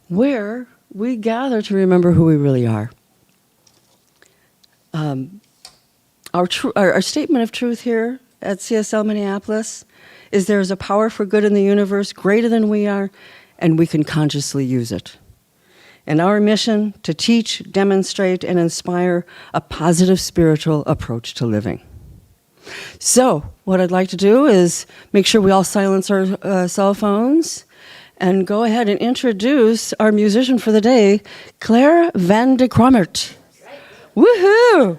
where we gather to remember who we really are. Our statement of truth here at CSL Minneapolis is there is a power for good in the universe greater than we are, and we can consciously use it. And our mission to teach, demonstrate, and inspire a positive spiritual approach to living. So, what I'd like to do is make sure we all silence our cell phones and go ahead and introduce our musician for the day, Claire van de Krommert. Woohoo!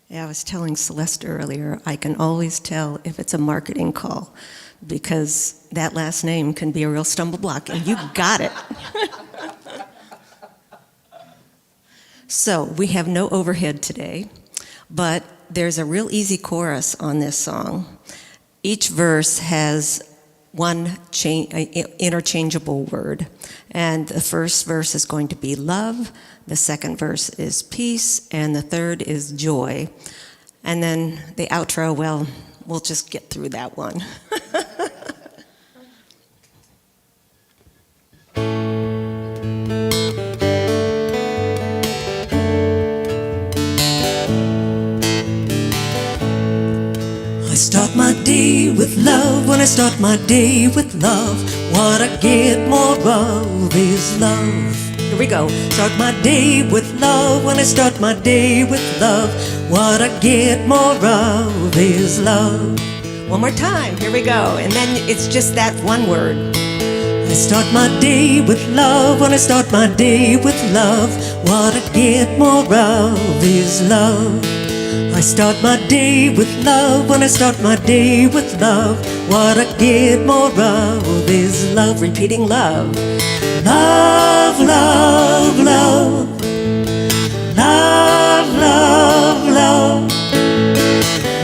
Yeah, I was telling Celeste earlier, I can always tell if it's a marketing call because that last name can be a real stumble block, and you got it. So, we have no overhead today, but there's a real easy chorus on this song. Each verse has one interchangeable word, and the first verse is going to be love, the second verse is peace, and the third is joy. And then the outro, well, we'll just get through that one. I start my day with love. When I start my day with love, what I get more of is love. Here we go. Start my day with love. When I start my day with love, what I get more of is love. One more time. Here we go. And then it's just that one word. I start my day with love. When I start my day with love, what I get more of is love. I start my day with love. When I start my day with love, what I get more of is love. Repeating love. Love, love, love. Love, love, love.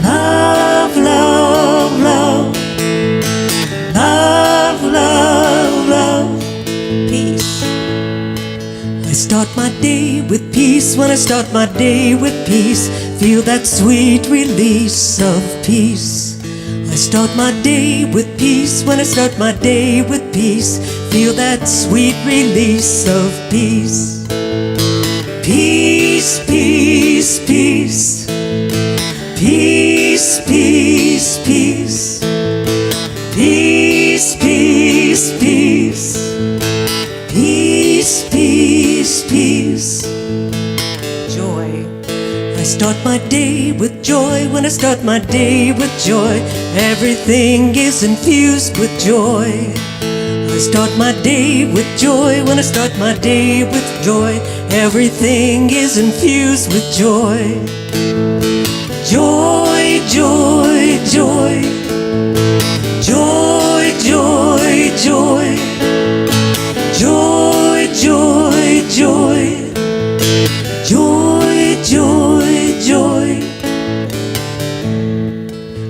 Love, love, love. Love, love, love. Peace. I start my day with peace. When I start my day with peace, feel that sweet release of peace. I start my day with peace. When I start my day with peace, feel that sweet release of peace. Peace, peace, peace. Peace, peace, peace. Peace, peace, peace. Peace, peace, peace. Joy. I start my day with joy. When I start my day with joy, everything is infused with joy. I start my day with joy. When I start my day with joy, everything is infused with joy. Joy, joy, joy. Joy, joy, joy. Joy, joy, joy. Joy, joy, joy.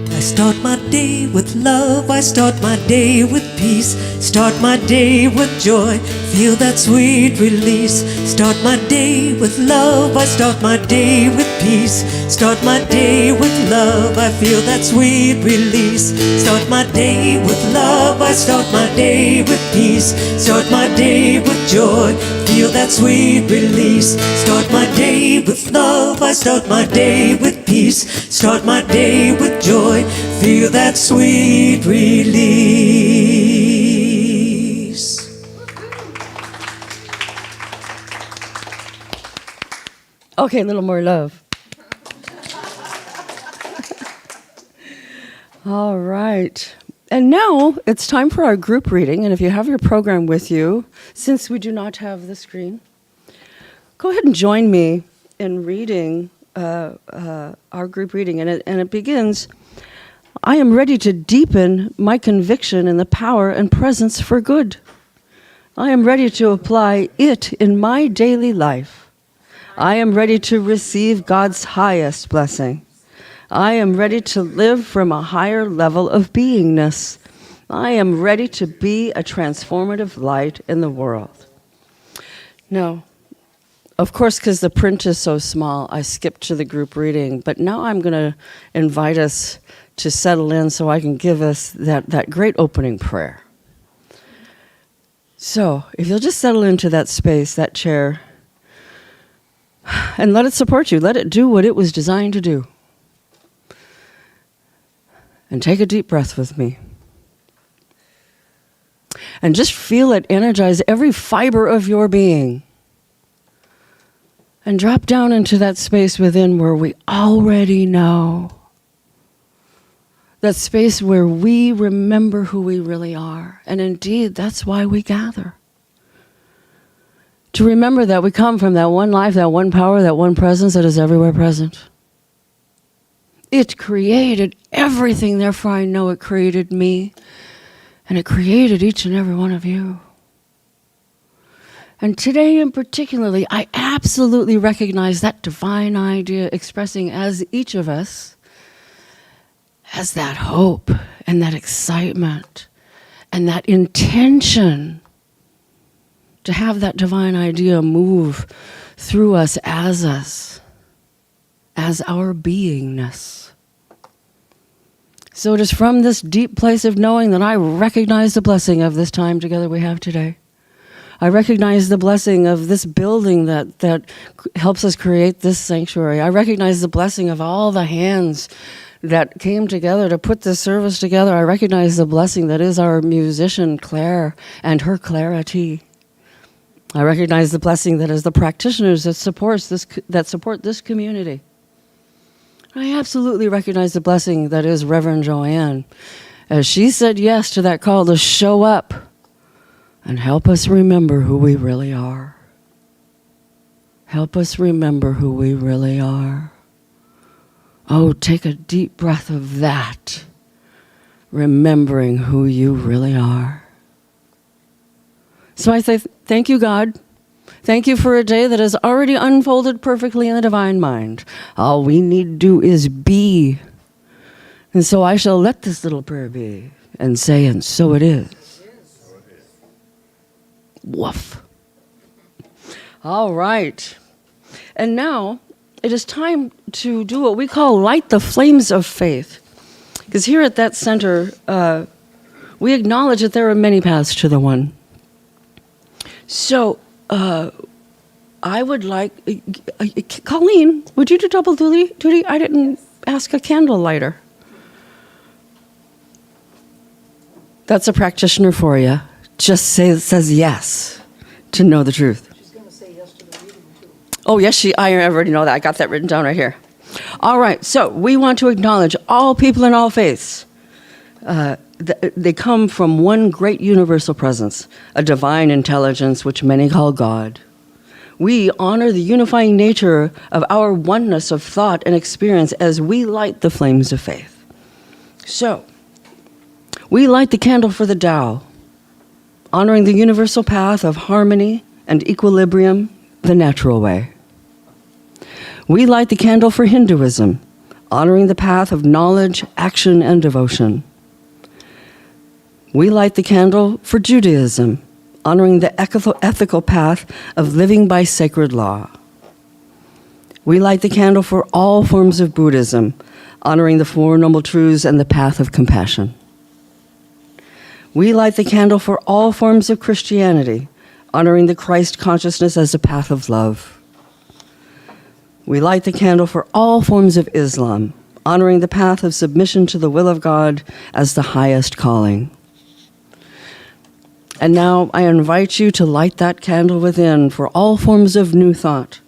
I start my day with love. I start my day with peace. Start my day with joy. Feel that sweet release. Start my day with love. I start my day with peace. Start my day with love. I feel that sweet release. Start my day with love. I start my day with peace. Start my day with joy. Feel that sweet release. Start my day with love. I start my day with peace. Start my day with joy. Feel that sweet release. Okay, a little more love. All right. And now it's time for our group reading. And if you have your program with you, since we do not have the screen, go ahead and join me in reading our group reading. And it begins, I am ready to deepen my conviction in the power and presence for good. I am ready to apply it in my daily life. I am ready to receive God's highest blessing. I am ready to live from a higher level of beingness. I am ready to be a transformative light in the world. Now, of course, because the print is so small, I skipped to the group reading, but now I'm going to invite us to settle in so I can give us that great opening prayer. So, if you'll just settle into that space, that chair, and let it support you. Let it do what it was designed to do. And take a deep breath with me. And just feel it energize every fiber of your being. And drop down into that space within where we already know. That space where we remember who we really are. And indeed, that's why we gather. To remember that we come from that one life, that one power, that one presence that is everywhere present. It created everything, therefore I know it created me. And it created each and every one of you. And today in particularly, I absolutely recognize that divine idea expressing as each of us as that hope and that excitement and that intention to have that divine idea move through us, as our beingness. So it is from this deep place of knowing that I recognize the blessing of this time together we have today. I recognize the blessing of this building that helps us create this sanctuary. I recognize the blessing of all the hands that came together to put this service together. I recognize the blessing that is our musician, Claire, and her clarity. I recognize the blessing that is the practitioners that support this community. I absolutely recognize the blessing that is Reverend Joanne, as she said yes to that call to show up and help us remember who we really are. Help us remember who we really are. Oh, take a deep breath of that, remembering who you really are. So I say, thank you, God. Thank you for a day that has already unfolded perfectly in the divine mind. All we need to do is be. And so I shall let this little prayer be and say, and so it is. Woof. All right. And now it is time to do what we call light the flames of faith. Because here at that center, we acknowledge that there are many paths to the one. So, I would like, Colleen, would you do double duty? I didn't ask a candle lighter. That's a practitioner for you. Just says yes to know the truth. She's going to say yes to the reading, too. Oh, yes, I already know that. I got that written down right here. All right, so we want to acknowledge all people in all faiths. They come from one great universal presence, a divine intelligence which many call God. We honor the unifying nature of our oneness of thought and experience as we light the flames of faith. So, we light the candle for the Tao, honoring the universal path of harmony and equilibrium, the natural way. We light the candle for Hinduism, honoring the path of knowledge, action, and devotion. We light the candle for Judaism, honoring the ethical path of living by sacred law. We light the candle for all forms of Buddhism, honoring the Four Noble Truths and the path of compassion. We light the candle for all forms of Christianity, honoring the Christ consciousness as a path of love. We light the candle for all forms of Islam, honoring the path of submission to the will of God as the highest calling. And now I invite you to light that candle within for all forms of new thought,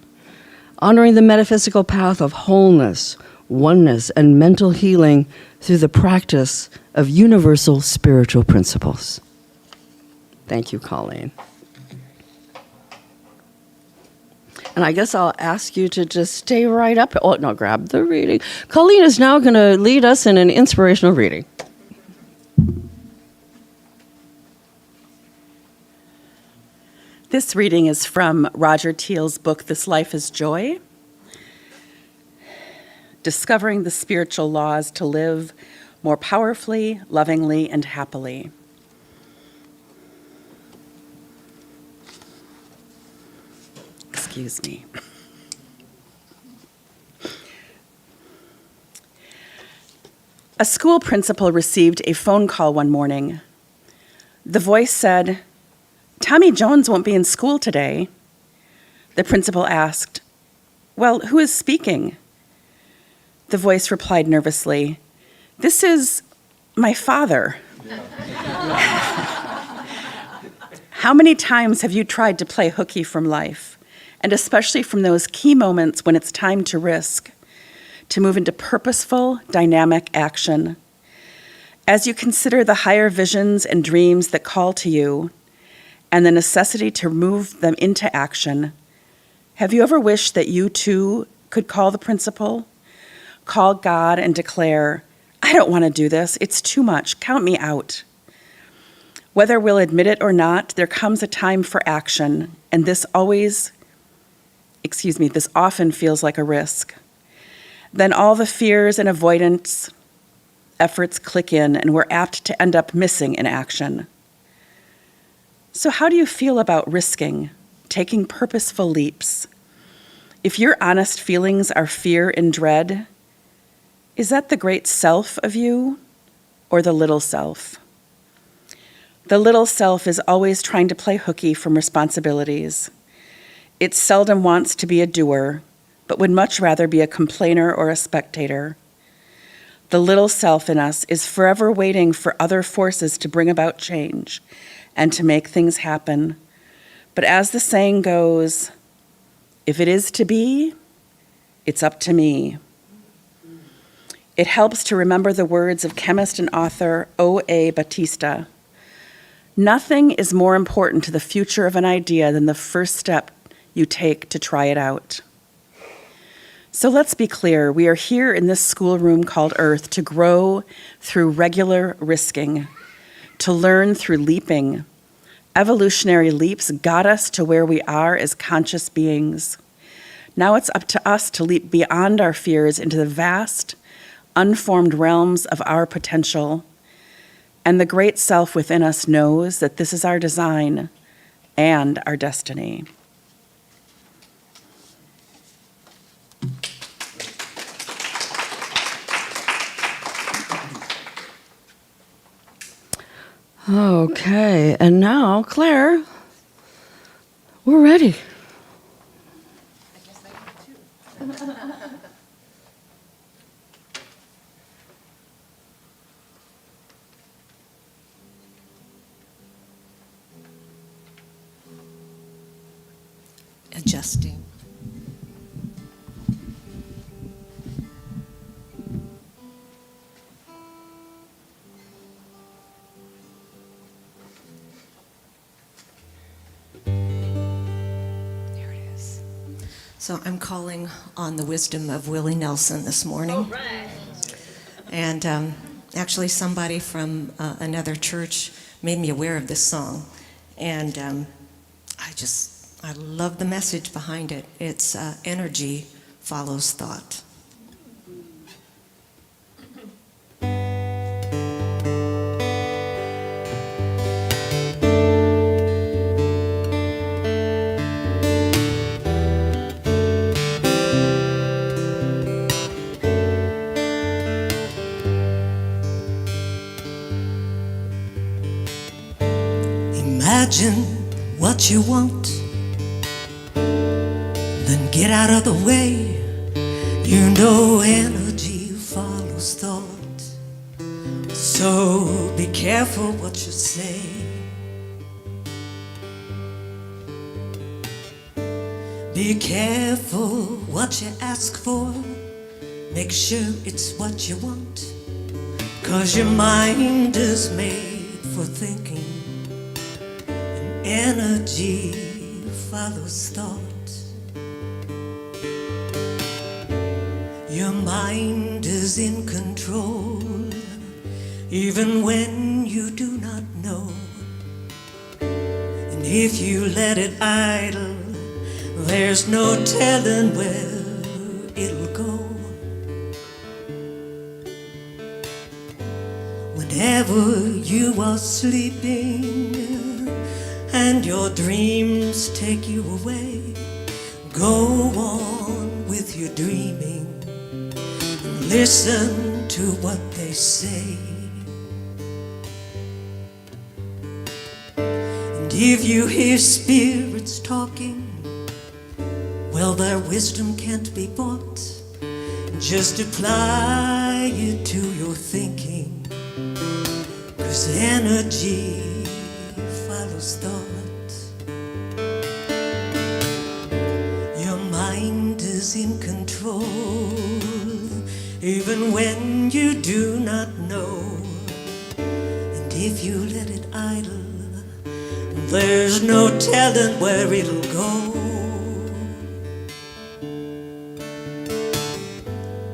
honoring the metaphysical path of wholeness, oneness, and mental healing through the practice of universal spiritual principles. Thank you, Colleen. And I guess I'll ask you to just stay right up. Oh, no, grab the reading. Colleen is now going to lead us in an inspirational reading. This reading is from Roger Teal's book, This Life is Joy. Discovering the Spiritual Laws to Live More Powerfully, Lovingly, and Happily. Excuse me. A school principal received a phone call one morning. The voice said, "Tommy Jones won't be in school today." The principal asked, "Well, who is speaking?" The voice replied nervously, "This is my father." How many times have you tried to play hooky from life, and especially from those key moments when it's time to risk, to move into purposeful, dynamic action? As you consider the higher visions and dreams that call to you, and the necessity to move them into action, have you ever wished that you too could call the principal, call God and declare, "I don't want to do this, it's too much, count me out"? Whether we'll admit it or not, there comes a time for action, and this often feels like a risk. Then all the fears and avoidance efforts click in, and we're apt to end up missing in action. So how do you feel about risking, taking purposeful leaps? If your honest feelings are fear and dread, is that the great self of you or the little self? The little self is always trying to play hooky from responsibilities. It seldom wants to be a doer, but would much rather be a complainer or a spectator. The little self in us is forever waiting for other forces to bring about change and to make things happen. But as the saying goes, if it is to be, it's up to me. It helps to remember the words of chemist and author O.A. Batista. Nothing is more important to the future of an idea than the first step you take to try it out. So let's be clear, we are here in this schoolroom called Earth to grow through regular risking, to learn through leaping. Evolutionary leaps got us to where we are as conscious beings. Now it's up to us to leap beyond our fears into the vast, unformed realms of our potential. And the great self within us knows that this is our design and our destiny. Okay, and now, Claire, we're ready. Adjusting. There it is. So I'm calling on the wisdom of Willie Nelson this morning. All right. And actually somebody from another church made me aware of this song. And I love the message behind it. It's energy follows thought. Imagine what you want, then get out of the way. You know energy follows thought, so be careful what you say. Be careful what you ask for, make sure it's what you want, 'cause your mind is made for thinking, and energy follows thought. Your mind is in control, even when you do not know. And if you let it idle, there's no telling where it'll go. Whenever you are sleeping and your dreams take you away, go on with your dreaming. Listen to what they they say. And if you hear spirits talking, well, their wisdom can't be bought. Just apply it to your thinking, 'cause energy follows thought. Your mind is in control, even when you do not know. And if you let it idle, there's no telling where it'll go.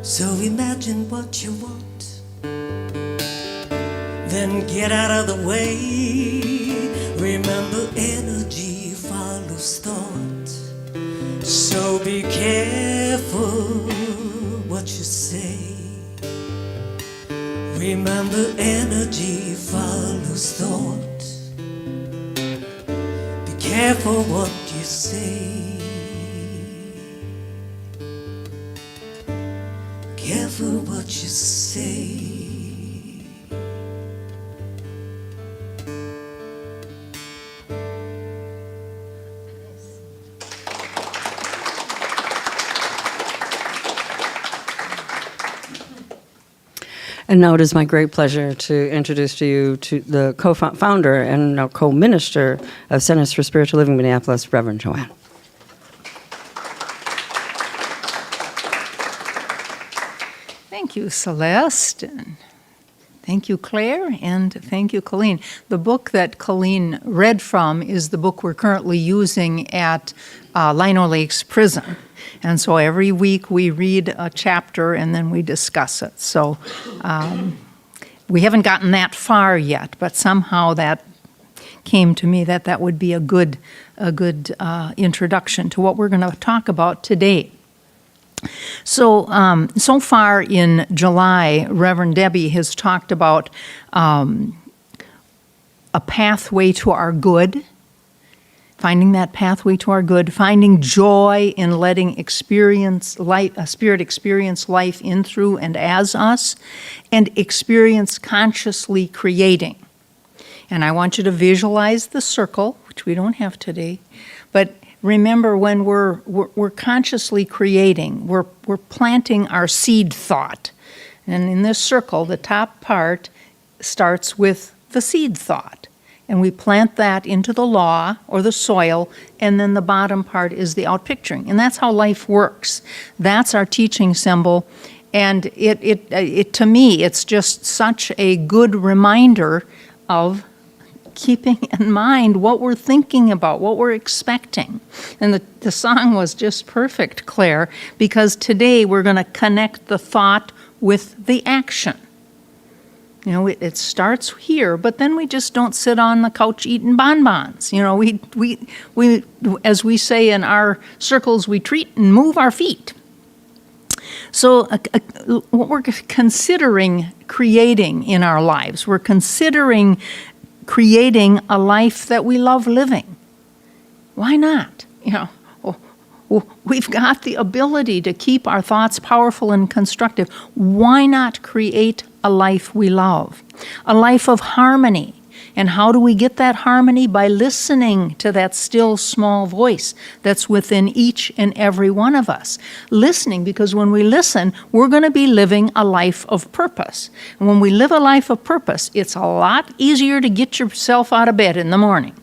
So imagine what you want, then get out of the way. Remember, energy follows thought. So be careful what you say. Remember, energy follows thought. Be careful what you say. Careful what you say. And now it is my great pleasure to introduce to you to the co-founder and now co-minister of Centers for Spiritual Living Minneapolis, Reverend Joanne. Thank you, Celeste. And thank you, Claire, and thank you, Colleen. The book that Colleen read from is the book we're currently using at Lino Lakes Prison. And so every week we read a chapter and then we discuss it. So we haven't gotten that far yet, but somehow that came to me that that would be a good introduction to what we're going to talk about today. So, so far in July, Reverend Debbie has talked about a pathway to our good, finding that pathway to our good, finding joy in letting Spirit experience life in, through, and as us, and experience consciously creating. And I want you to visualize the circle, which we don't have today, but remember, when we're consciously creating, we're planting our seed thought. And in this circle, the top part starts with the seed thought. And we plant that into the law or the soil, and then the bottom part is the outpicturing. And that's how life works. That's our teaching symbol. And it to me, it's just such a good reminder of keeping in mind what we're thinking about, what we're expecting. And the song was just perfect, Claire, because today we're going to connect the thought with the action. You know, it starts here, but then we just don't sit on the couch eating bonbons. You know, we as we say in our circles, we treat and move our feet. So what we're considering creating in our lives, we're considering creating a life that we love living. Why not? You know, we've got the ability to keep our thoughts powerful and constructive. Why not create a life we love? A life of harmony. And how do we get that harmony? By listening to that still small voice that's within each and every one of us. Listening, because when we listen, we're going to be living a life of purpose. And when we live a life of purpose, it's a lot easier to get yourself out of bed in the morning.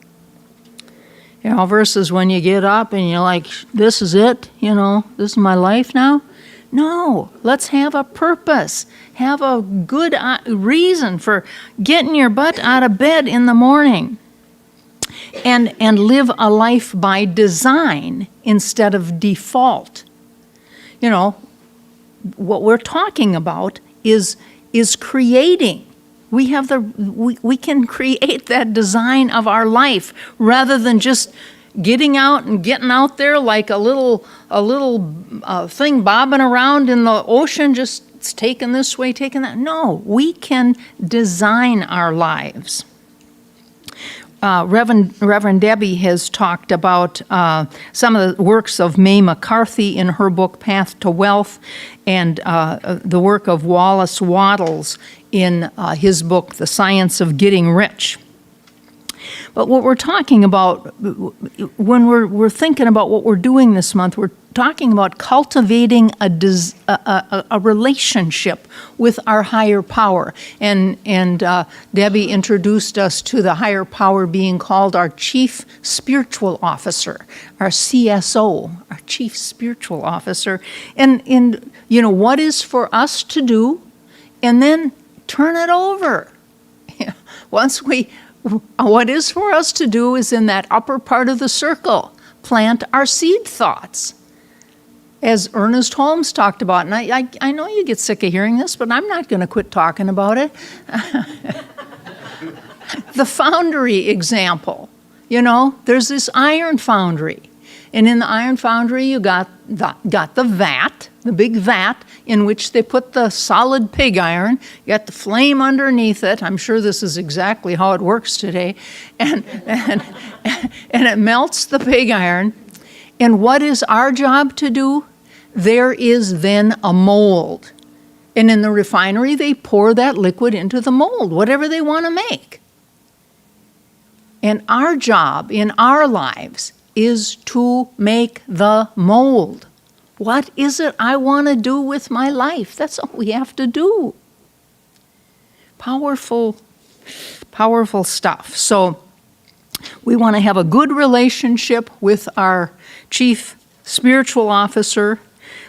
You know, versus when you get up and you're like, this is it, you know, this is my life now. No, let's have a purpose. Have a good reason for getting your butt out of bed in the morning. And live a life by design instead of default. You know, what we're talking about is creating. We can create that design of our life rather than just getting out there like a little thing bobbing around in the ocean, just it's taken this way, taken that. No, we can design our lives. Reverend Debbie has talked about some of the works of Mae McCarthy in her book Path to Wealth, and the work of Wallace Wattles in his book, The Science of Getting Rich. But what we're talking about, when we're thinking about what we're doing this month, we're talking about cultivating a relationship with our higher power. And Debbie introduced us to the higher power being called our Chief Spiritual Officer, our CSO, our Chief Spiritual Officer. And you know, what is for us to do, and then turn it over. What is for us to do is in that upper part of the circle, plant our seed thoughts. As Ernest Holmes talked about, and I know you get sick of hearing this, but I'm not going to quit talking about it. The foundry example. You know, there's this iron foundry. And in the iron foundry, you got the vat, the big vat, in which they put the solid pig iron. You got the flame underneath it. I'm sure this is exactly how it works today. And it melts the pig iron. And what is our job to do? There is then a mold. And in the refinery, they pour that liquid into the mold, whatever they want to make. And our job in our lives is to make the mold. What is it I want to do with my life? That's all we have to do. Powerful, powerful stuff. So we want to have a good relationship with our Chief Spiritual Officer.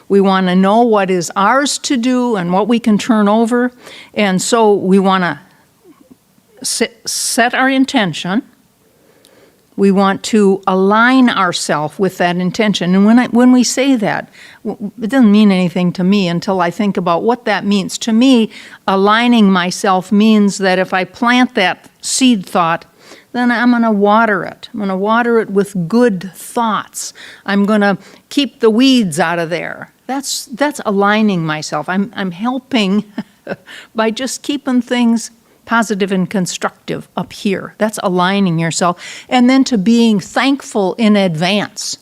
We want to know what is ours to do and what we can turn over. And so we want to set our intention. We want to align ourselves with that intention. And when we say that, it doesn't mean anything to me until I think about what that means. To me, aligning myself means that if I plant that seed thought, then I'm going to water it. I'm going to water it with good thoughts. I'm going to keep the weeds out of there. That's aligning myself. I'm helping by just keeping things positive and constructive up here. That's aligning yourself. And then to being thankful in advance.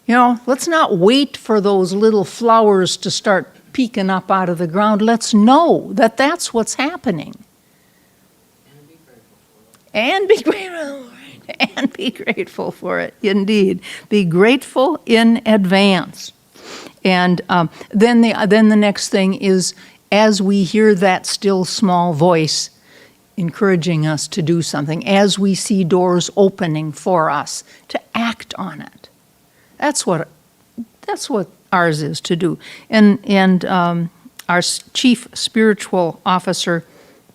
You know, let's not wait for those little flowers to start peeking up out of the ground. Let's know that that's what's happening. And be grateful for it. And be grateful for it, indeed. Be grateful in advance. And then the next thing is, as we hear that still small voice encouraging us to do something, as we see doors opening for us, to act on it. That's what ours is to do. And our Chief Spiritual Officer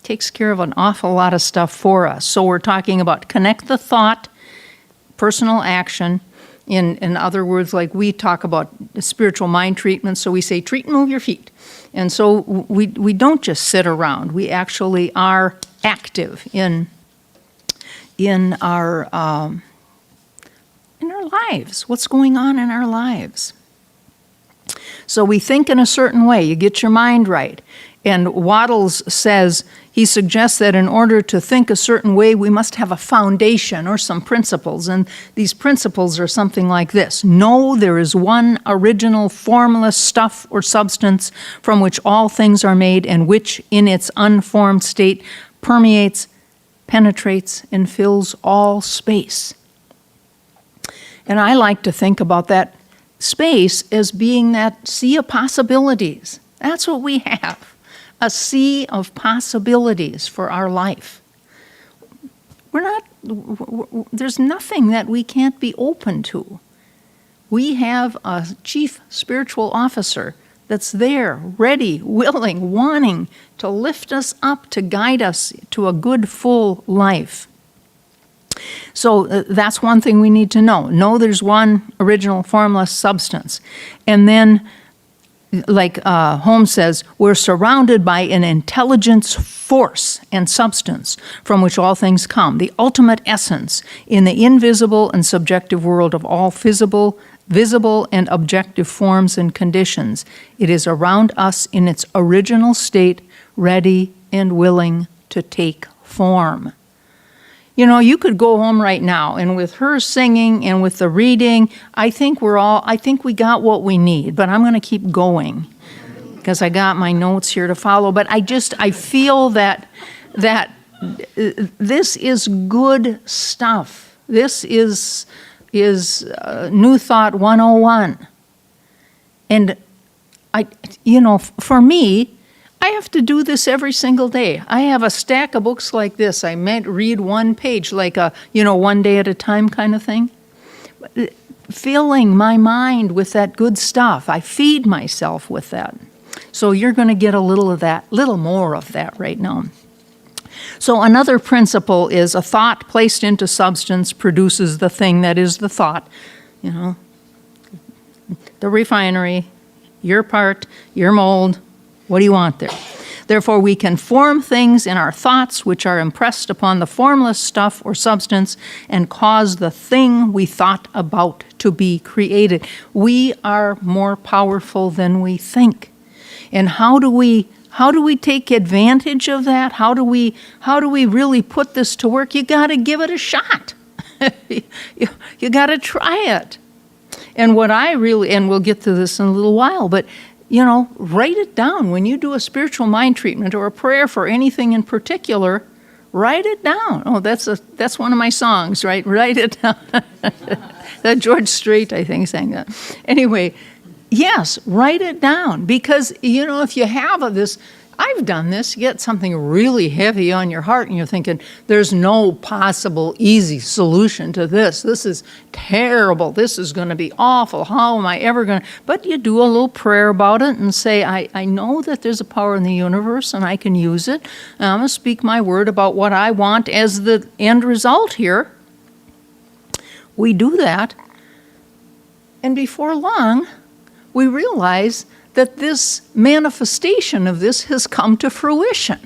takes care of an awful lot of stuff for us. So we're talking about connect the thought, personal action. In other words, like we talk about spiritual mind treatment, so we say, treat and move your feet. And so we don't just sit around. We actually are active in our lives. What's going on in our lives? So we think in a certain way. You get your mind right. And Waddles says, he suggests that in order to think a certain way, we must have a foundation or some principles. And these principles are something like this. Know there is one original formless stuff or substance from which all things are made and which in its unformed state permeates, penetrates, and fills all space. And I like to think about that space as being that sea of possibilities. That's what we have. A sea of possibilities for our life. There's nothing that we can't be open to. We have a Chief Spiritual Officer that's there, ready, willing, wanting to lift us up, to guide us to a good, full life. So that's one thing we need to know. Know there's one original formless substance. And then, like Holmes says, we're surrounded by an intelligence, force, and substance from which all things come, the ultimate essence in the invisible and subjective world of all visible and objective forms and conditions. It is around us in its original state, ready and willing to take form. You know, you could go home right now, and with her singing and with the reading, I think we got what we need, but I'm going to keep going. because I got my notes here to follow. But I feel that this is good stuff. This is New Thought 101. And for me, I have to do this every single day. I have a stack of books like this. I might read one page, like a, one day at a time kind of thing. Filling my mind with that good stuff. I feed myself with that. So you're going to get a little more of that right now. So another principle is a thought placed into substance produces the thing that is the thought. The refinery, your part, your mold. What do you want there? Therefore, we can form things in our thoughts which are impressed upon the formless stuff or substance and cause the thing we thought about to be created. We are more powerful than we think. And how do we take advantage of that? How do we really put this to work? You got to give it a shot. you got to try it. And and we'll get to this in a little while, but write it down. When you do a spiritual mind treatment or a prayer for anything in particular, write it down. Oh, that's one of my songs, right? Write it down. That George Strait, I think, sang that. Anyway, yes, write it down. Because, if you have this, I've done this, you get something really heavy on your heart and you're thinking, there's no possible easy solution to this. This is terrible. This is going to be awful. How am I ever going to? But you do a little prayer about it and say, I know that there's a power in the universe and I can use it. And I'm going to speak my word about what I want as the end result here. We do that. And before long, we realize that this manifestation of this has come to fruition.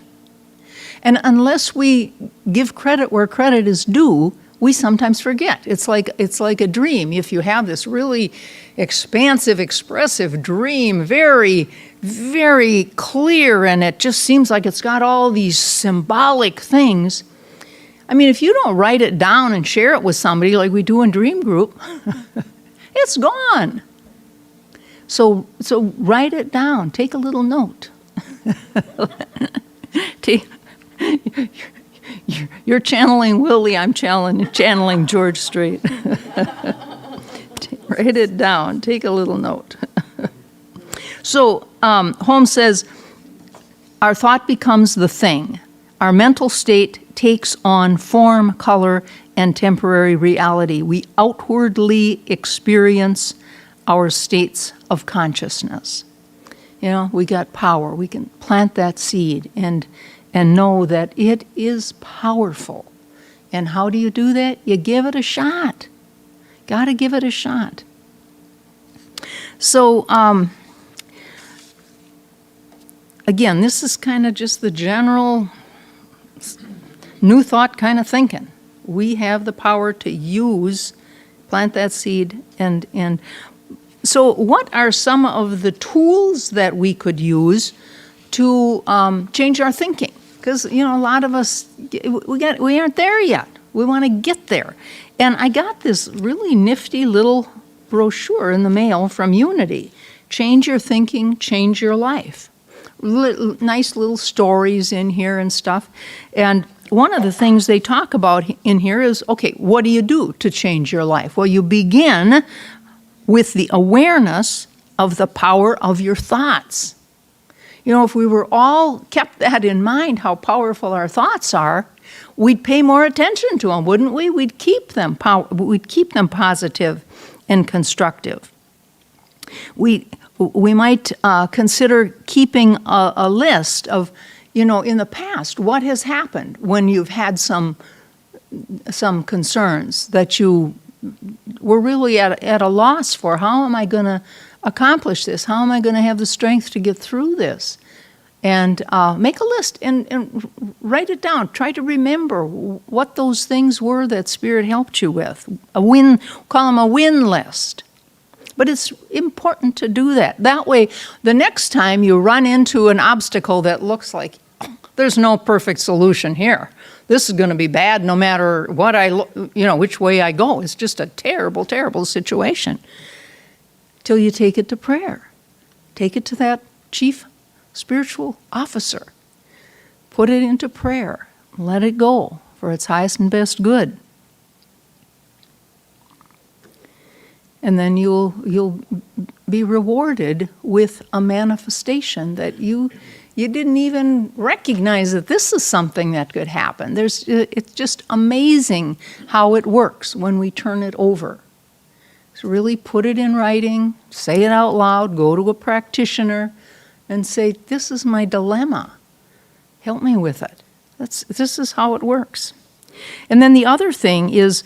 And unless we give credit where credit is due, we sometimes forget. It's like a dream. If you have this really expansive, expressive dream, very, very clear, and it just seems like it's got all these symbolic things. I mean, if you don't write it down and share it with somebody like we do in Dream Group, it's gone. So write it down. Take a little note. You're channeling Willie. I'm channeling George Strait. Write it down. Take a little note. So Holmes says, our thought becomes the thing. Our mental state takes on form, color, and temporary reality. We outwardly experience our states of consciousness. We got power. We can plant that seed and know that it is powerful. And how do you do that? You give it a shot. Got to give it a shot. So, again, this is kind of just the general new thought kind of thinking. We have the power to plant that seed and so what are some of the tools that we could use to change our thinking? Because, a lot of us, we aren't there yet. We want to get there. And I got this really nifty little brochure in the mail from Unity. Change your thinking, change your life. Nice little stories in here and stuff. And one of the things they talk about in here is, okay, what do you do to change your life? Well, you begin with the awareness of the power of your thoughts. If we were all kept that in mind, how powerful our thoughts are, we'd pay more attention to them, wouldn't we? We'd keep them positive and constructive. We might consider keeping a list of, in the past, what has happened when you've had some concerns that you were really at a loss for. How am I going to accomplish this? How am I going to have the strength to get through this? And make a list and write it down. Try to remember what those things were that Spirit helped you with. Call them a win list. But it's important to do that. That way, the next time you run into an obstacle that looks like, there's no perfect solution here. This is going to be bad no matter what which way I go. It's just a terrible, terrible situation. Till you take it to prayer. Take it to that chief spiritual officer. Put it into prayer. Let it go for its highest and best good. And then you'll be rewarded with a manifestation that you didn't even recognize that this is something that could happen. It's just amazing how it works when we turn it over. So really put it in writing, say it out loud, go to a practitioner and say, this is my dilemma. Help me with it. This is how it works. And then the other thing is,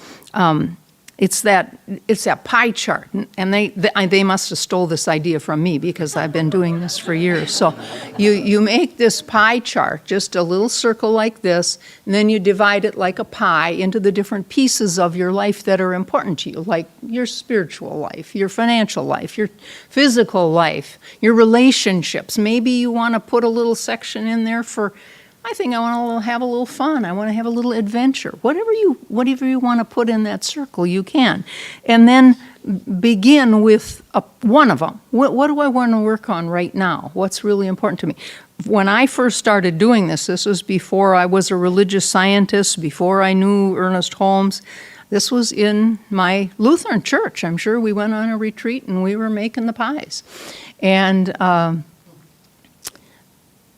it's that pie chart, and they must have stole this idea from me because I've been doing this for years. So you make this pie chart, just a little circle like this, and then you divide it like a pie into the different pieces of your life that are important to you, like your spiritual life, your financial life, your physical life, your relationships. Maybe you want to put a little section in there for, I think I want to have a little fun. I want to have a little adventure. Whatever you want to put in that circle, you can. And then begin with one of them. What do I want to work on right now? What's really important to me? When I first started doing this was before I was a religious scientist, before I knew Ernest Holmes. This was in my Lutheran church. I'm sure we went on a retreat and we were making the pies. And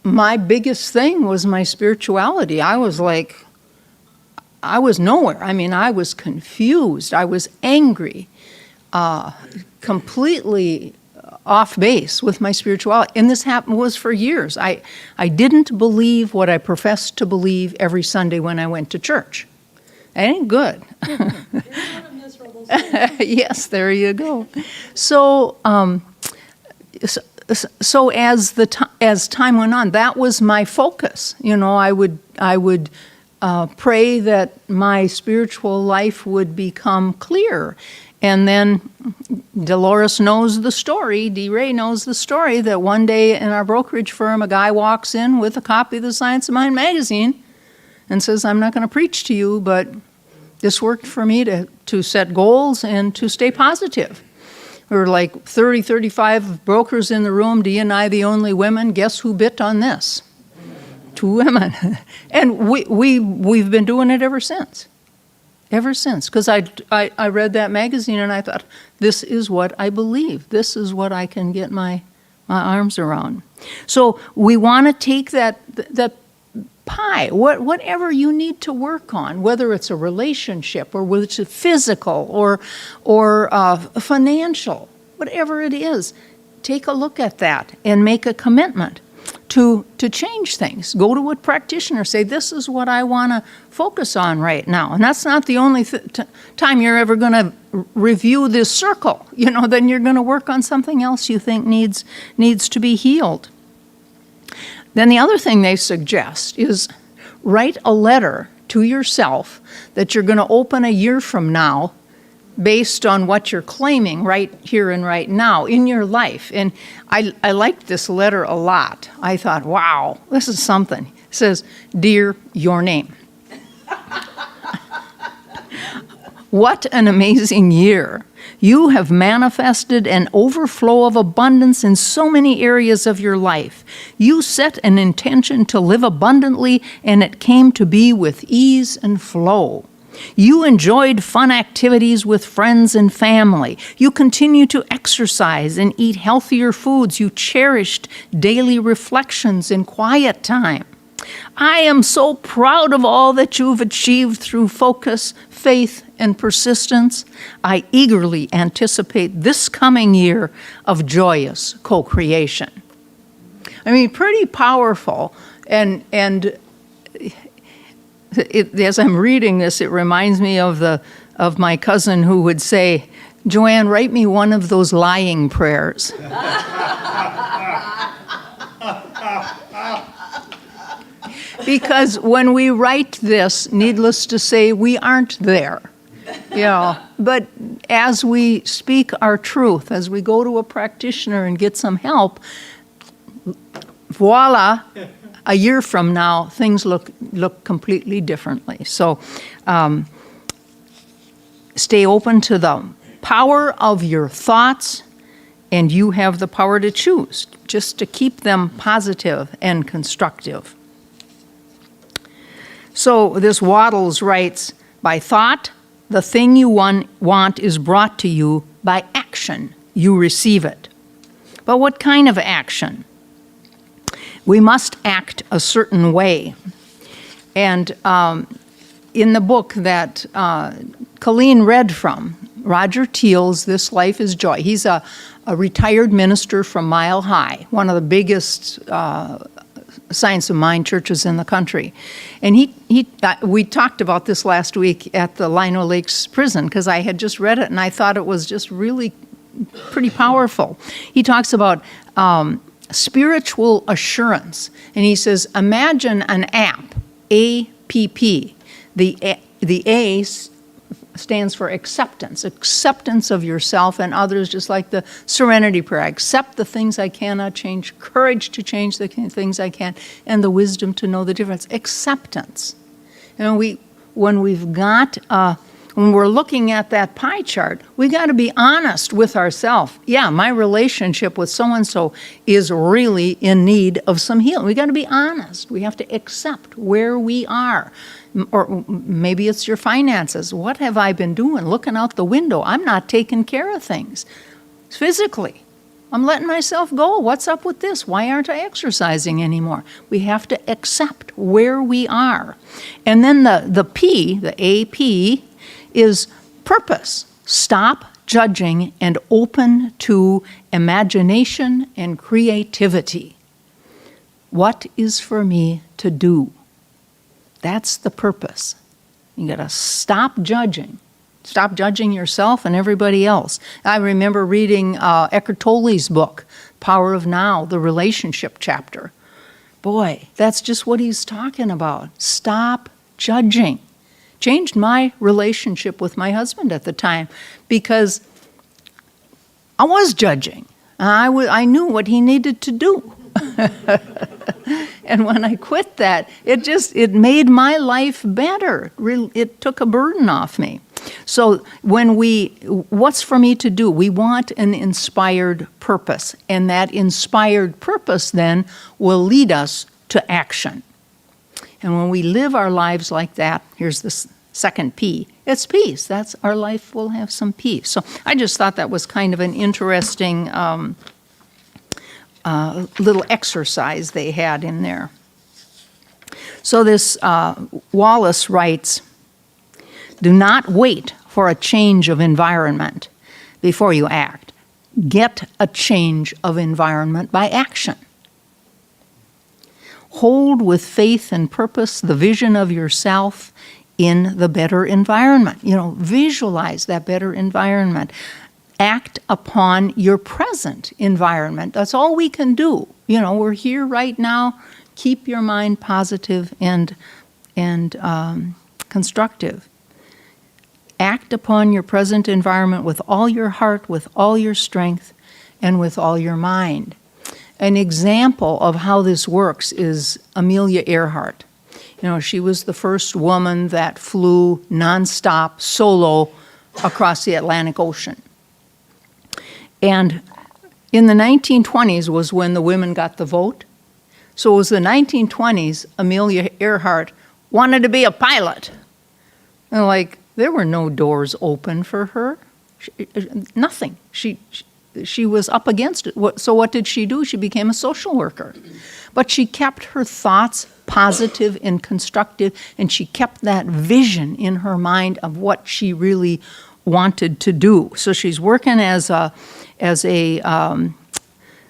my biggest thing was my spirituality. I was nowhere. I mean, I was confused. I was angry, completely off base with my spirituality. And this was for years. I didn't believe what I professed to believe every Sunday when I went to church. That ain't good. Yes, there you go. So as time went on, that was my focus. You know, I would pray that my spiritual life would become clear. And then Dolores knows the story, D. Ray knows the story, that one day in our brokerage firm, a guy walks in with a copy of the Science of Mind magazine and says, I'm not going to preach to you, but this worked for me to set goals and to stay positive. There were like 30, 35 brokers in the room, D and I the only women. Guess who bit on this? 2 women. And we've been doing it ever since. Ever since. Because I read that magazine and I thought, this is what I believe. This is what I can get my arms around. So we want to take that pie, whatever you need to work on, whether it's a relationship or whether it's a physical or financial, whatever it is, take a look at that and make a commitment to change things. Go to a practitioner, say, this is what I want to focus on right now. And that's not the only time you're ever going to review this circle. You know, then you're going to work on something else you think needs to be healed. Then the other thing they suggest is write a letter to yourself that you're going to open a year from now based on what you're claiming right here and right now in your life. And I liked this letter a lot. I thought, wow, this is something. It says, Dear Your Name. What an amazing year. You have manifested an overflow of abundance in so many areas of your life. You set an intention to live abundantly, and it came to be with ease and flow. You enjoyed fun activities with friends and family. You continue to exercise and eat healthier foods. You cherished daily reflections and quiet time. I am so proud of all that you've achieved through focus, faith, and persistence. I eagerly anticipate this coming year of joyous co-creation. I mean, pretty powerful. And as I'm reading this, it reminds me of my cousin who would say, Joanne, write me one of those lying prayers. Because when we write this, needless to say, we aren't there. You know, but as we speak our truth, as we go to a practitioner and get some help, voila, a year from now, things look completely differently. So stay open to the power of your thoughts And you have the power to choose, just to keep them positive and constructive. So this Waddles writes, by thought, the thing you want is brought to you. By action, you receive it. But what kind of action? We must act a certain way. And in the book that Colleen read from, Roger Teal's This Life is Joy, he's a retired minister from Mile High, one of the biggest Science of Mind churches in the country. And we talked about this last week at the Lino Lakes prison, because I had just read it and I thought it was just really pretty powerful. He talks about spiritual assurance. And he says, imagine an app, A-P-P. The A stands for acceptance of yourself and others, just like the serenity prayer. I accept the things I cannot change, courage to change the things I can, and the wisdom to know the difference. Acceptance. When we're looking at that pie chart, we got to be honest with ourselves. Yeah, my relationship with so-and-so is really in need of some healing. We got to be honest. We have to accept where we are. Or maybe it's your finances. What have I been doing? Looking out the window. I'm not taking care of things. Physically, I'm letting myself go. What's up with this? Why aren't I exercising anymore? We have to accept where we are. And then the P, the AP, is purpose. Stop judging and open to imagination and creativity. What is for me to do? That's the purpose. You got to stop judging. Stop judging yourself and everybody else. I remember reading Eckhart Tolle's book, Power of Now, the relationship chapter. Boy, that's just what he's talking about. Stop judging. Changed my relationship with my husband at the time because I was judging. I knew what he needed to do. And when I quit that, it made my life better. It took a burden off me. So what's for me to do? We want an inspired purpose. And that inspired purpose then will lead us to action. And when we live our lives like that, here's the second P, it's peace. That's our life will have some peace. So I just thought that was kind of an interesting little exercise they had in there. So this Wallace writes, do not wait for a change of environment before you act. Get a change of environment by action. Hold with faith and purpose the vision of yourself in the better environment. Visualize that better environment. Act upon your present environment. That's all we can do. We're here right now. Keep your mind positive and constructive. Act upon your present environment with all your heart, with all your strength, and with all your mind. An example of how this works is Amelia Earhart. She was the first woman that flew nonstop, solo, across the Atlantic Ocean. And in the 1920s was when the women got the vote. So it was the 1920s, Amelia Earhart wanted to be a pilot. And there were no doors open for her. Nothing. She was up against it. So what did she do? She became a social worker. But she kept her thoughts positive and constructive, and she kept that vision in her mind of what she really wanted to do. So she's working as a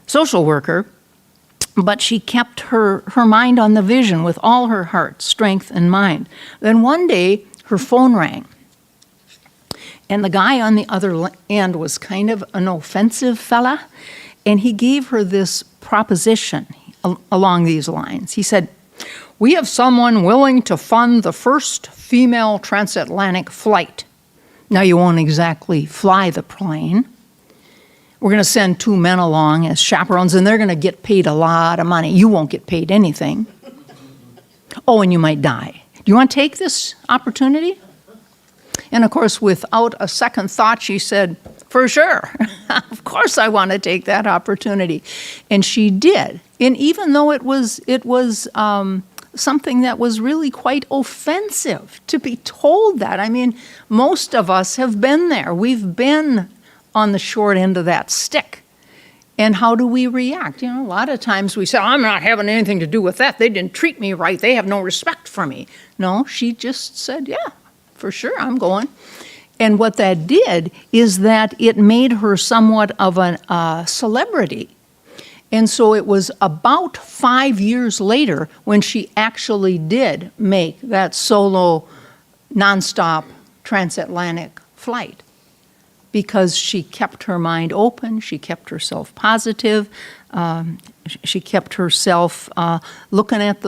social worker, but she kept her mind on the vision with all her heart, strength, and mind. Then one day, her phone rang. And the guy on the other end was kind of an offensive fella, and he gave her this proposition along these lines. He said, we have someone willing to fund the first female transatlantic flight. Now, you won't exactly fly the plane. We're going to send 2 men along as chaperones, and they're going to get paid a lot of money. You won't get paid anything. Oh, and you might die. Do you want to take this opportunity? And of course, without a second thought, she said, for sure. Of course I want to take that opportunity. And she did. And even though it was something that was really quite offensive to be told that. I mean, most of us have been there. We've been on the short end of that stick. And how do we react? You know, a lot of times we say, I'm not having anything to do with that. They didn't treat me right. They have no respect for me. No, she just said, yeah, for sure, I'm going. And what that did is that it made her somewhat of a celebrity. And so it was about 5 years later when she actually did make that solo, nonstop transatlantic flight, because she kept her mind open, she kept herself positive, she kept herself looking at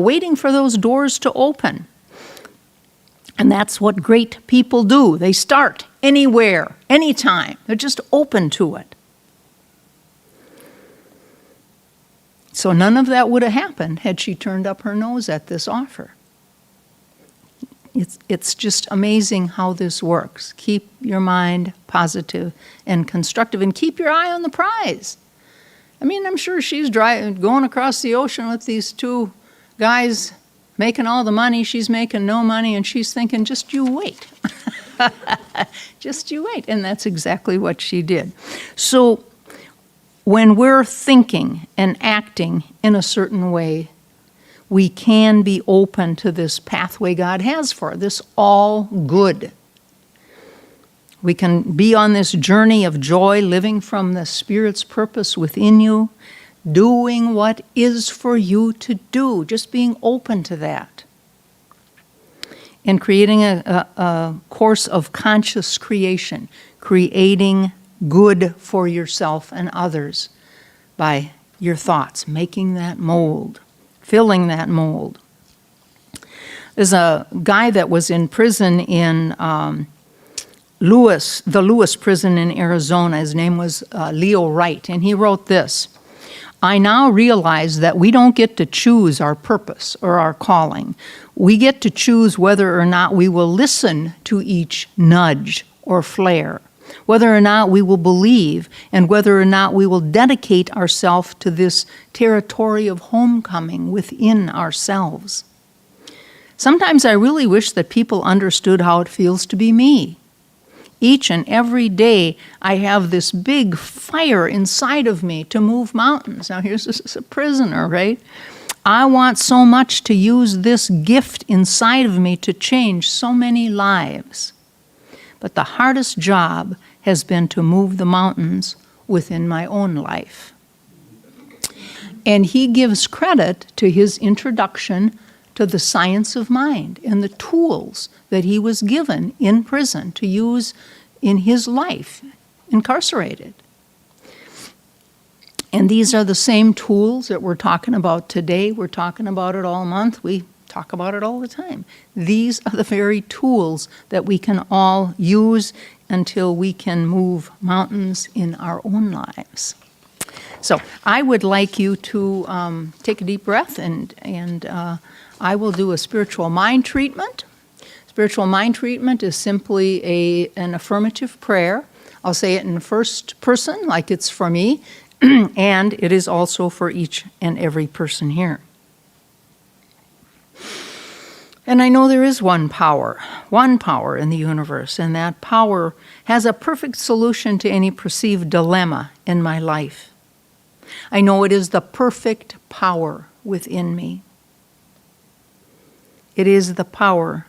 waiting for those doors to open. And that's what great people do. They start anywhere, anytime. They're just open to it. So none of that would have happened had she turned up her nose at this offer. It's just amazing how this works. Keep your mind positive and constructive, and keep your eye on the prize. I mean, I'm sure she's going across the ocean with these two guys making all the money. She's making no money, and she's thinking, just you wait. Just you wait. And that's exactly what she did. So when we're thinking and acting in a certain way, we can be open to this pathway God has for this all good. We can be on this journey of joy, living from the Spirit's purpose within you, doing what is for you to do, just being open to that. And creating a course of conscious creation, creating good for yourself and others by your thoughts, making that mold, filling that mold. There's a guy that was in prison in the Lewis prison in Arizona. His name was Leo Wright, and he wrote this: I now realize that we don't get to choose our purpose or our calling. We get to choose whether or not we will listen to each nudge or flare, whether or not we will believe, and whether or not we will dedicate ourselves to this territory of homecoming within ourselves. Sometimes I really wish that people understood how it feels to be me. Each and every day, I have this big fire inside of me to move mountains. Now, here's this a prisoner, right? I want so much to use this gift inside of me to change so many lives. But the hardest job has been to move the mountains within my own life. And he gives credit to his introduction to the science of mind and the tools that he was given in prison to use in his life, incarcerated. And these are the same tools that we're talking about today. We're talking about it all month. We talk about it all the time. These are the very tools that we can all use until we can move mountains in our own lives. So I would like you to take a deep breath, and I will do a spiritual mind treatment. Spiritual mind treatment is simply an affirmative prayer. I'll say it in the first person, like it's for me, and it is also for each and every person here. And I know there is one power in the universe, and that power has a perfect solution to any perceived dilemma in my life. I know it is the perfect power within me. It is the power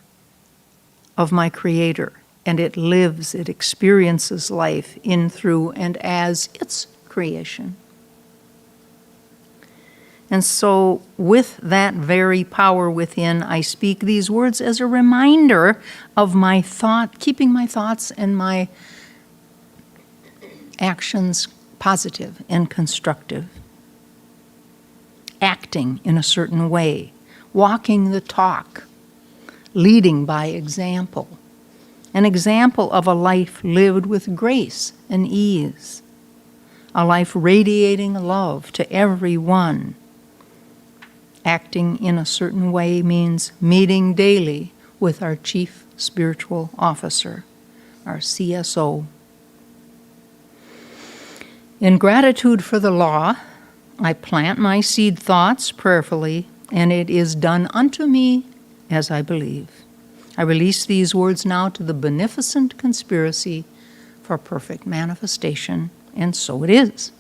of my Creator, and it lives, it experiences life in, through, and as its creation. And so with that very power within, I speak these words as a reminder of my thought, keeping my thoughts and my actions positive and constructive. Acting in a certain way, walking the talk, leading by example. An example of a life lived with grace and ease. A life radiating love to everyone. Acting in a certain way means meeting daily with our Chief Spiritual Officer, our CSO. In gratitude for the law, I plant my seed thoughts prayerfully, and it is done unto me as I believe. I release these words now to the beneficent conspiracy for perfect manifestation, and so it is.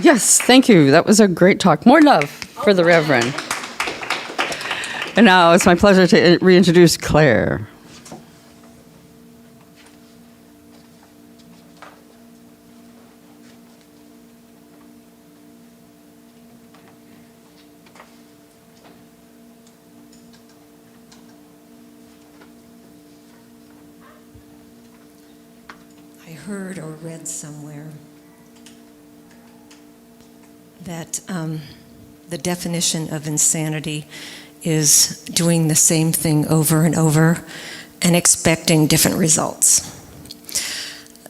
Yes, thank you. That was a great talk. More love for the Reverend. And now it's my pleasure to reintroduce Claire. I heard or read somewhere that the definition of insanity is doing the same thing over and over and expecting different results.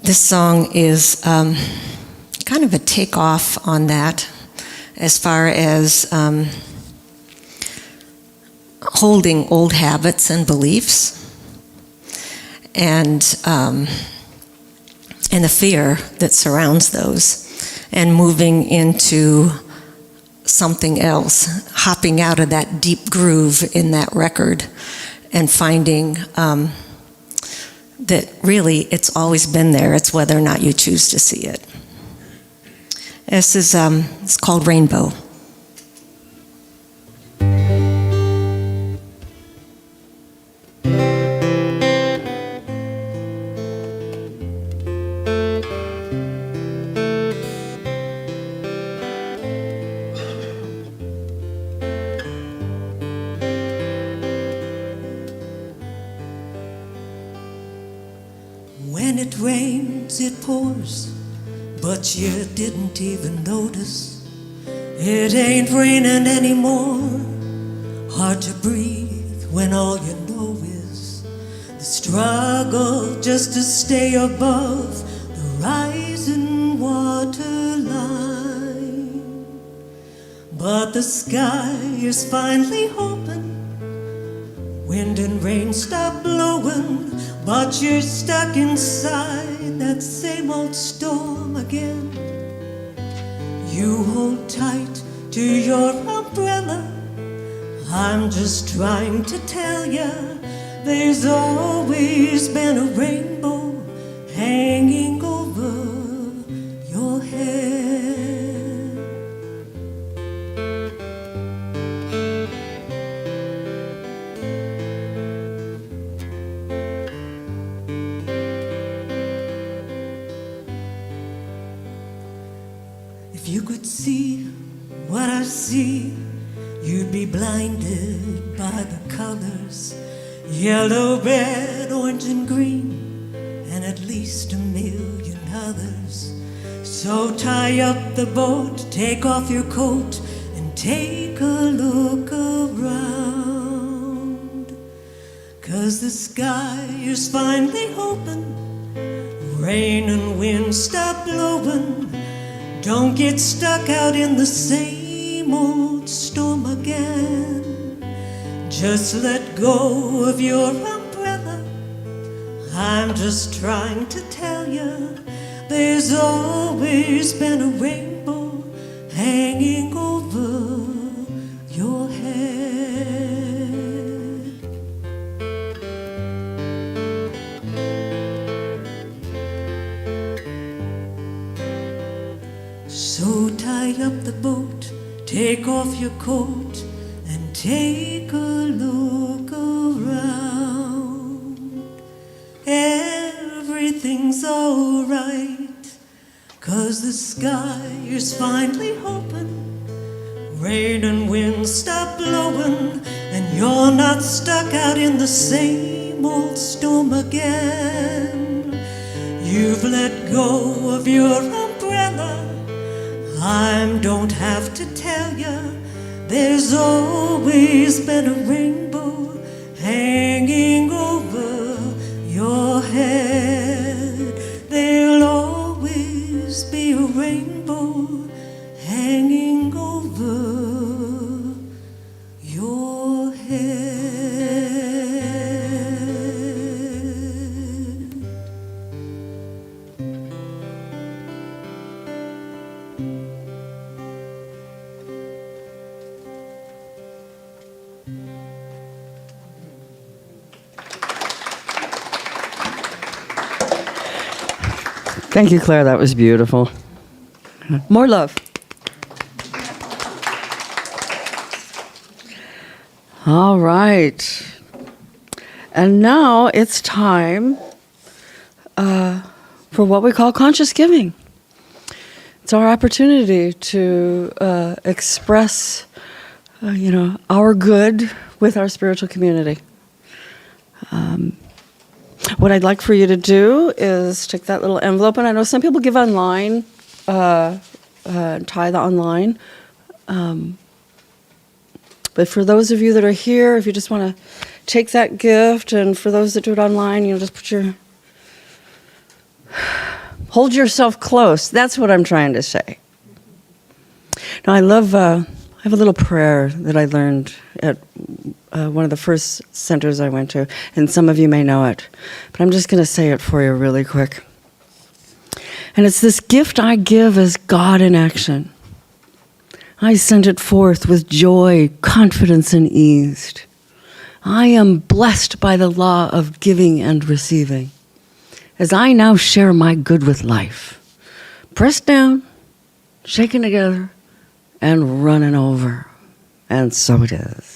This song is kind of a takeoff on that as far as holding old habits and beliefs and the fear that surrounds those, and moving into something else, hopping out of that deep groove in that record and finding that really it's always been there. It's whether or not you choose to see it. This is it's called Rainbow. When it rains, it pours, but you didn't even notice. It ain't raining anymore. Hard to breathe when all you know is the struggle just to stay above the rising water line. But the sky is finally open. Wind and rain stop blowing, but you're stuck inside that same old storm again. You hold tight to your umbrella. I'm just trying to tell ya, there's always been a rainbow hanging over your head. If you could see what I see, you'd be blinded by the colors, yellow, red, orange, and green, and at least a million others. So tie up the boat, take off your coat, and take a look around. 'Cause the sky is finally open, rain and wind stop blowing. Don't get stuck out in the same old storm again. Just let go of your umbrella. I'm just trying to tell you, there's always been a rainbow hanging over your head. So tie up the boat, take off your coat, and take a look around. Everything's alright, 'cause the sky is finally open. Rain and wind stop blowing, and you're not stuck out in the same old storm again. You've let go of your umbrella. I don't have to tell you, there's always been a rainbow hanging over your head. There'll always be a rainbow hanging over your head. Thank you, Claire. That was beautiful. More love. All right. And now it's time for what we call conscious giving. It's our opportunity to express, our good with our spiritual community. What I'd like for you to do is take that little envelope, and I know some people give online, tithe online. But for those of you that are here, if you just want to take that gift, and for those that do it online, just hold yourself close. That's what I'm trying to say. Now, I have a little prayer that I learned at one of the first centers I went to, and some of you may know it, but I'm just going to say it for you really quick. And it's this gift I give as God in action. I send it forth with joy, confidence, and ease. I am blessed by the law of giving and receiving, as I now share my good with life, pressed down, shaken together, and running over. And so it is.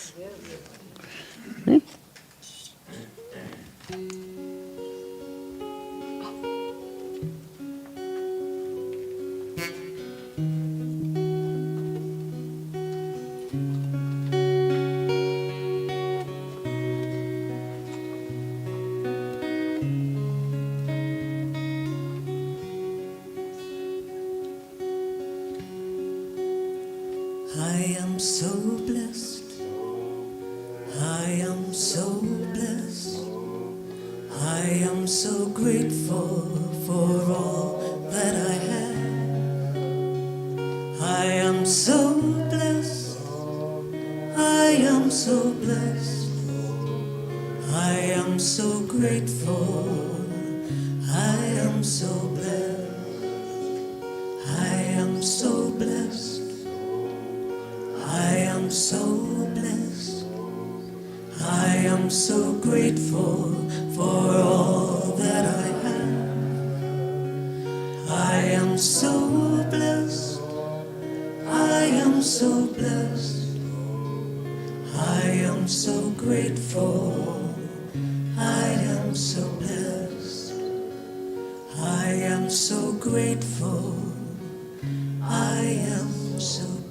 I am so blessed. I am so blessed. I am so grateful for all that I have. I am so blessed. I am so blessed. I am so grateful. I am so blessed. I am so blessed. I am so blessed. I am so grateful for all that I have. I am so blessed. I am so blessed. I am so grateful. I am so blessed. I am so grateful. I am so blessed.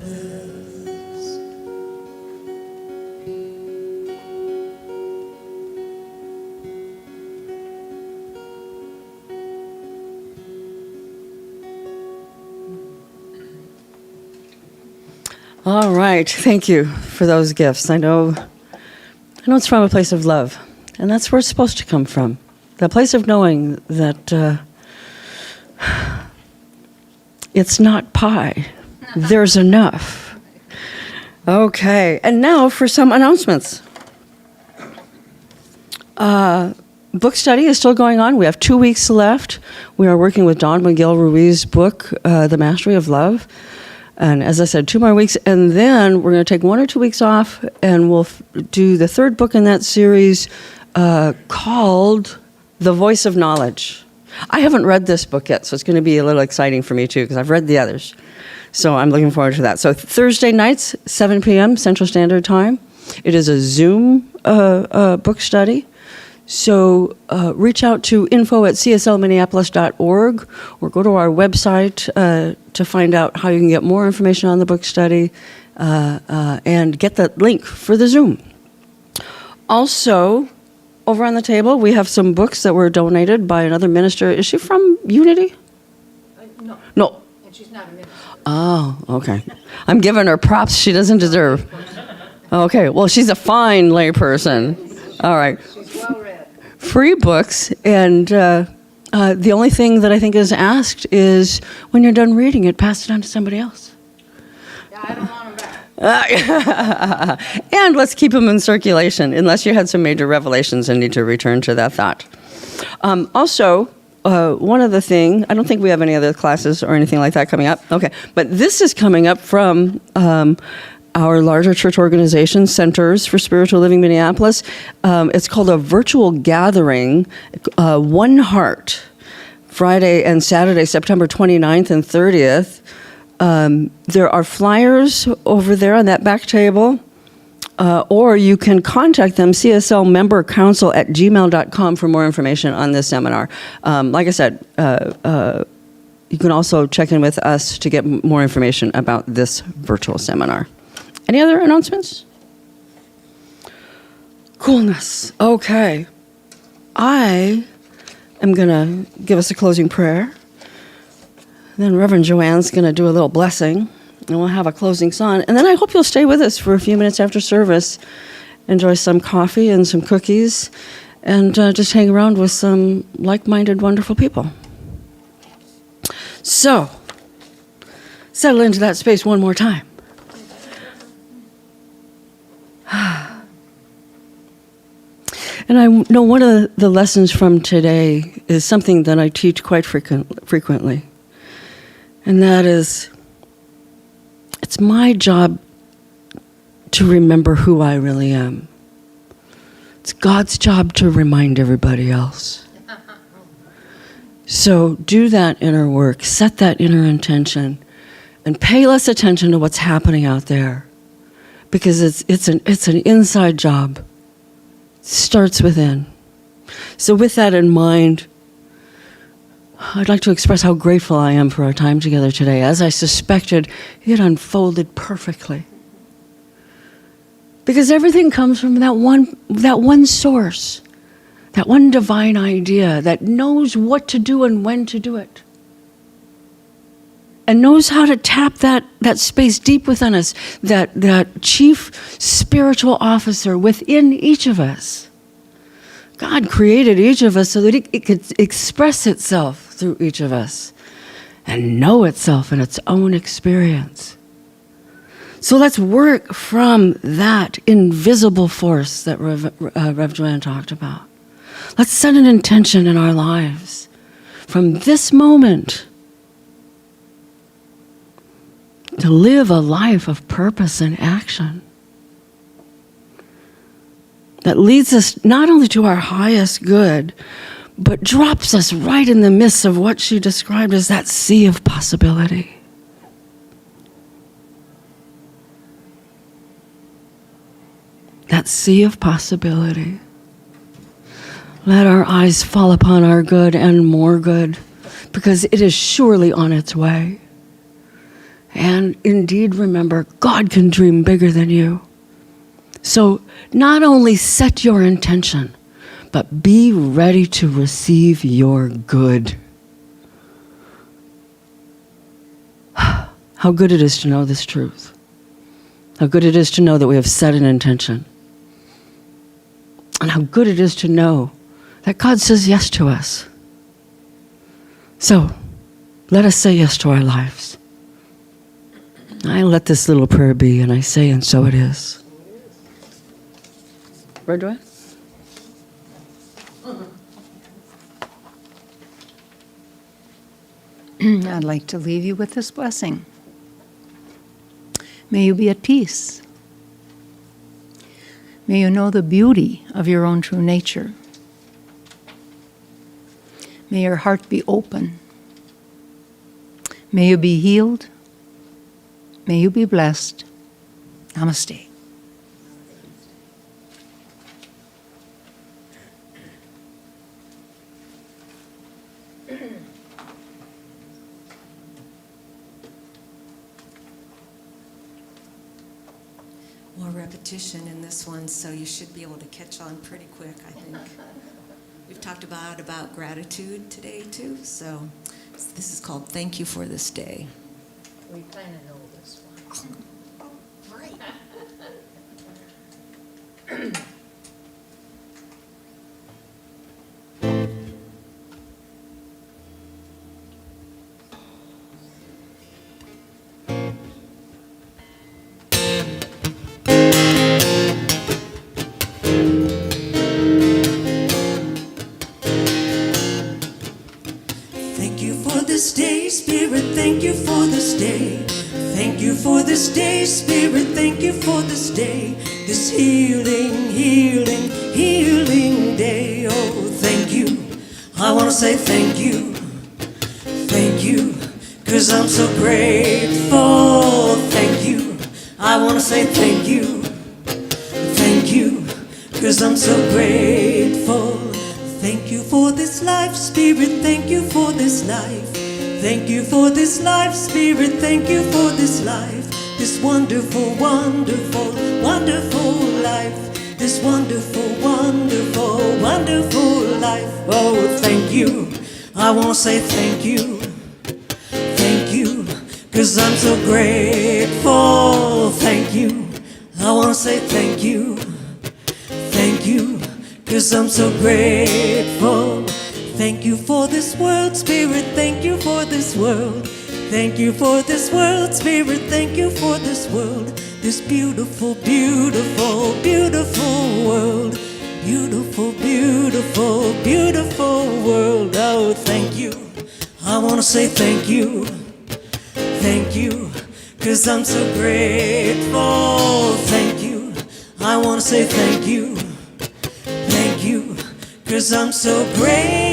All right. Thank you for those gifts. I know it's from a place of love, and that's where it's supposed to come from. The place of knowing that it's not pie. There's enough. Okay. And now for some announcements. Book study is still going on. We have 2 weeks left. We are working with Don Miguel Ruiz's book, The Mastery of Love. And as I said, 2 more weeks, and then we're going to take 1 or 2 weeks off, and we'll do the third book in that series called The Voice of Knowledge. I haven't read this book yet, so it's going to be a little exciting for me, too, because I've read the others. So I'm looking forward to that. So Thursday nights, 7 p.m. Central Standard Time. It is a Zoom book study. So reach out to info@cslminneapolis.org or go to our website to find out how you can get more information on the book study and get the link for the Zoom. Also, over on the table, we have some books that were donated by another minister. Is she from Unity? No. No. And she's not a minister. Oh, okay. I'm giving her props she doesn't deserve. Okay, well, she's a fine layperson. All right. She's well read. Free books, and the only thing that I think is asked is when you're done reading it, pass it on to somebody else. Yeah, I don't want them back. And let's keep them in circulation, unless you had some major revelations and need to return to that thought. Also, one other thing, I don't think we have any other classes or anything like that coming up. Okay, but this is coming up from our larger church organization, Centers for Spiritual Living Minneapolis. It's called a virtual gathering, One Heart, Friday and Saturday, September 29th and 30th. There are flyers over there on that back table. Or you can contact them, cslmembercouncil@gmail.com, for more information on this seminar. Like I said, you can also check in with us to get more information about this virtual seminar. Any other announcements? Coolness. Okay. I am going to give us a closing prayer. Then Reverend Joanne's going to do a little blessing. And we'll have a closing song. And then I hope you'll stay with us for a few minutes after service. Enjoy some coffee and some cookies. And just hang around with some like-minded, wonderful people. So, settle into that space one more time. And I know one of the lessons from today is something that I teach quite frequently. And that is, it's my job to remember who I really am. It's God's job to remind everybody else. So do that inner work, set that inner intention, and pay less attention to what's happening out there, because it's an inside job. It starts within. So with that in mind, I'd like to express how grateful I am for our time together today. As I suspected, it unfolded perfectly. Because everything comes from that one source, that one divine idea that knows what to do and when to do it. And knows how to tap that space deep within us, that chief spiritual officer within each of us. God created each of us so that it could express itself through each of us and know itself in its own experience. So let's work from that invisible force that Rev Joanne talked about. Let's set an intention in our lives from this moment to live a life of purpose and action that leads us not only to our highest good, but drops us right in the midst of what she described as that sea of possibility. That sea of possibility. Let our eyes fall upon our good and more good, because it is surely on its way. And indeed, remember, God can dream bigger than you. So not only set your intention, but be ready to receive your good. How good it is to know this truth. How good it is to know that we have set an intention. And how good it is to know that God says yes to us. So, let us say yes to our lives. I let this little prayer be, and I say, and so it is. Red Joanne? I'd like to leave you with this blessing. May you be at peace. May you know the beauty of your own true nature. May your heart be open. May you be healed. May you be blessed. Namaste. More repetition in this one, so you should be able to catch on pretty quick, I think. We've talked about gratitude today, too, so this is called Thank You for This Day. We kind of know this one. Oh, great. thank you for this day. Thank you for this day, Spirit, thank you for this day. This healing, healing, healing day. Oh, thank you. I want to say thank you. Thank you, 'cause I'm so grateful. Thank you. I want to say thank you. Thank you, 'cause I'm so grateful. Thank you for this life, Spirit, thank you for this life. Thank you for this life, Spirit, thank you for this life. This wonderful, wonderful, wonderful life. This wonderful, wonderful, wonderful life. Oh, thank you. I want to say thank you. Thank you, 'cause I'm so grateful. Thank you. I want to say thank you. Thank you, 'cause I'm so grateful. Thank you for this world, Spirit, thank you for this world. Thank you for this world, Spirit, thank you for this world. This beautiful, beautiful, beautiful world. Beautiful, beautiful, beautiful world. Oh, thank you. I want to say thank you. Thank you, 'cause I'm so grateful. Thank you. I want to say thank you. Thank you, 'cause I'm so grateful.